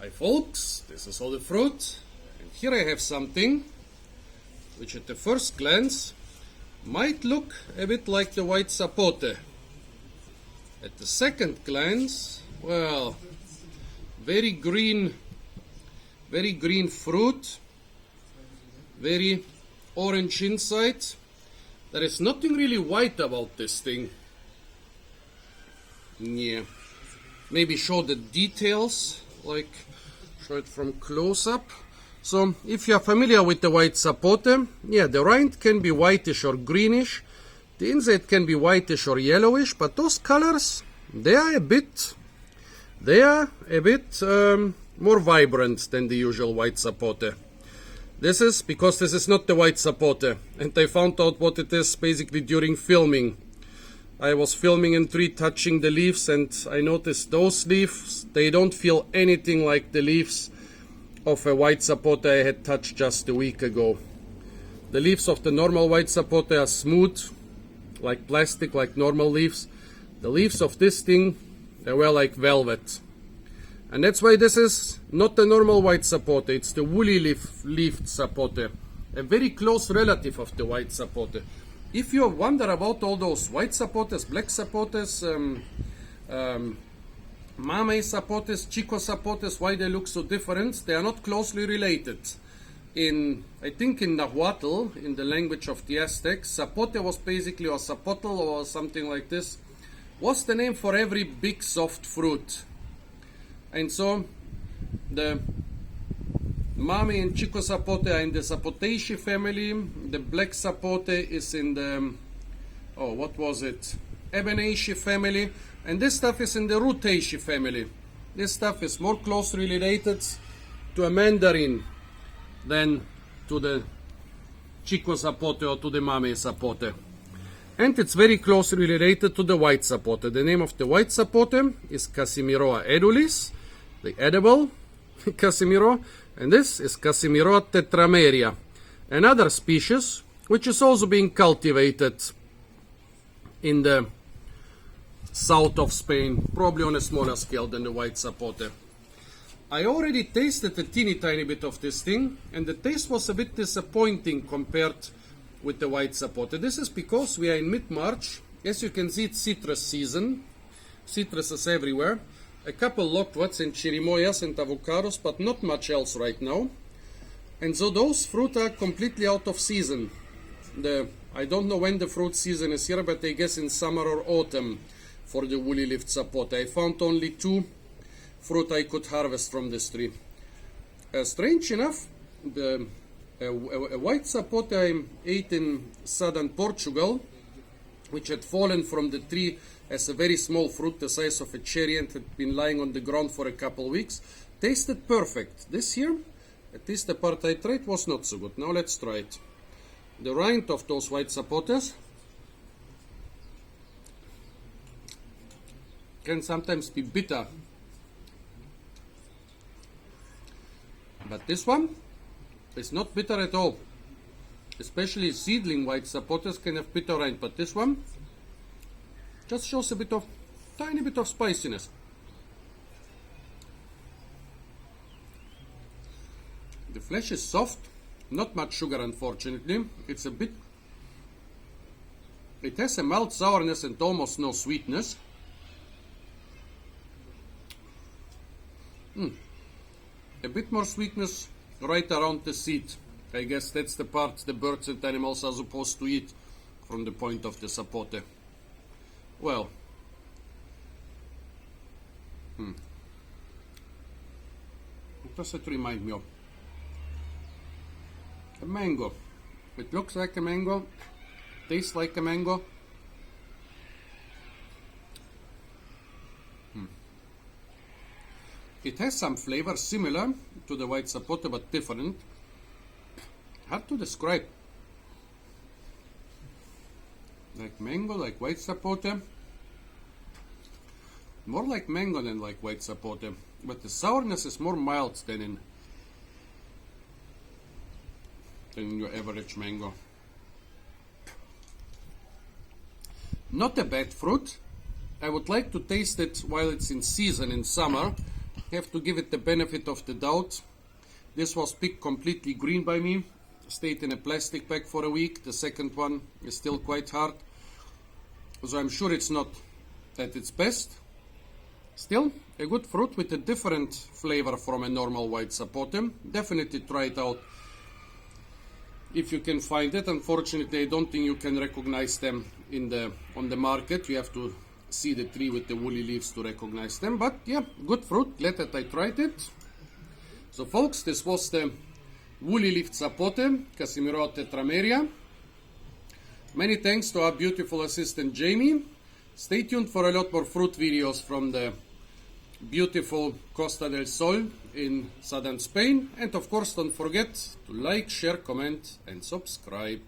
Hi folks, this is all the fruit, and here I have something which at the first glance might look a bit like the white sapote. At the second glance, well, very green fruit, very orange inside. There is nothing really white about this thing. Yeah, maybe show the details, like show it from close up. So if you are familiar with the white sapote, yeah, the rind can be whitish or greenish, the inside can be whitish or yellowish, but those colors, they are a bit more vibrant than the usual white sapote. This is because this is not the white sapote, and I found out what it is basically during filming. I was filming and retouching the leaves, and I noticed those leaves, they don't feel anything like the leaves of a white sapote I had touched just a week ago. The leaves of the normal white sapote are smooth, like plastic, like normal leaves. The leaves of this thing, they were like velvet. And that's why this is not the normal white sapote, it's the woolly leafed sapote, a very close relative of the white sapote. If you wonder about all those white sapotes, black sapotes, mame sapotes, chico sapotes, why they look so different, they are not closely related. I think in Nahuatl, in the language of the Aztecs, sapote was basically, or zapotl or something like this, was the name for every big soft fruit. And so the mame and chico sapote are in the Sapotaceae family. The black sapote is in the, Ebenaceae family. And this stuff is in the Rutaceae family. This stuff is more closely related to a mandarin than to the chico sapote or to the mame sapote. And it's very closely related to the white sapote. The name of the white sapote is Casimiroa edulis, the edible Casimiroa, and this is Casimiroa tetrameria, another species which is also being cultivated in the south of Spain, probably on a smaller scale than the white sapote. I already tasted a teeny tiny bit of this thing, and the taste was a bit disappointing compared with the white sapote. This is because we are in mid-March. As you can see, it's citrus season. Citrus is everywhere. A couple loquats and chirimoyas and avocados, but not much else right now. And so those fruit are completely out of season. I don't know when the fruit season is here, but I guess in summer or autumn for the woolly leaved sapote. I found only 2 fruit I could harvest from this tree. Strange enough, a white sapote I ate in southern Portugal, which had fallen from the tree as a very small fruit the size of a cherry and had been lying on the ground for a couple weeks, tasted perfect. This here, at least the part I tried, was not so good. Now let's try it. The rind of those white sapotes can sometimes be bitter, but this one is not bitter at all. Especially seedling white sapotes can have bitter rind, but this one just shows a tiny bit of spiciness. The flesh is soft, not much sugar unfortunately. It has a mild sourness and almost no sweetness. A bit more sweetness right around the seed. I guess that's the part the birds and animals are supposed to eat from the point of the sapote. Well, what does it remind me of? A mango. It looks like a mango, tastes like a mango. It has some flavor similar to the white sapote but different. Hard to describe. Like mango, like white sapote. More like mango than like white sapote. But the sourness is more mild than in your average mango. Not a bad fruit. I would like to taste it while it's in season in summer, have to give it the benefit of the doubt. This was picked completely green by me, stayed in a plastic bag for a week. The second one is still quite hard, so I'm sure it's not at its best. Still, a good fruit with a different flavor from a normal white sapote. Definitely try it out if you can find it. Unfortunately, I don't think you can recognize them on the market. You have to see the tree with the woolly leaves to recognize them. But yeah, good fruit. Glad that I tried it. So folks, this was the woolly leaved sapote, Casimiroa tetrameria. Many thanks to our beautiful assistant Jamie. Stay tuned for a lot more fruit videos from the beautiful Costa del Sol in southern Spain. And of course, don't forget to like, share, comment and subscribe.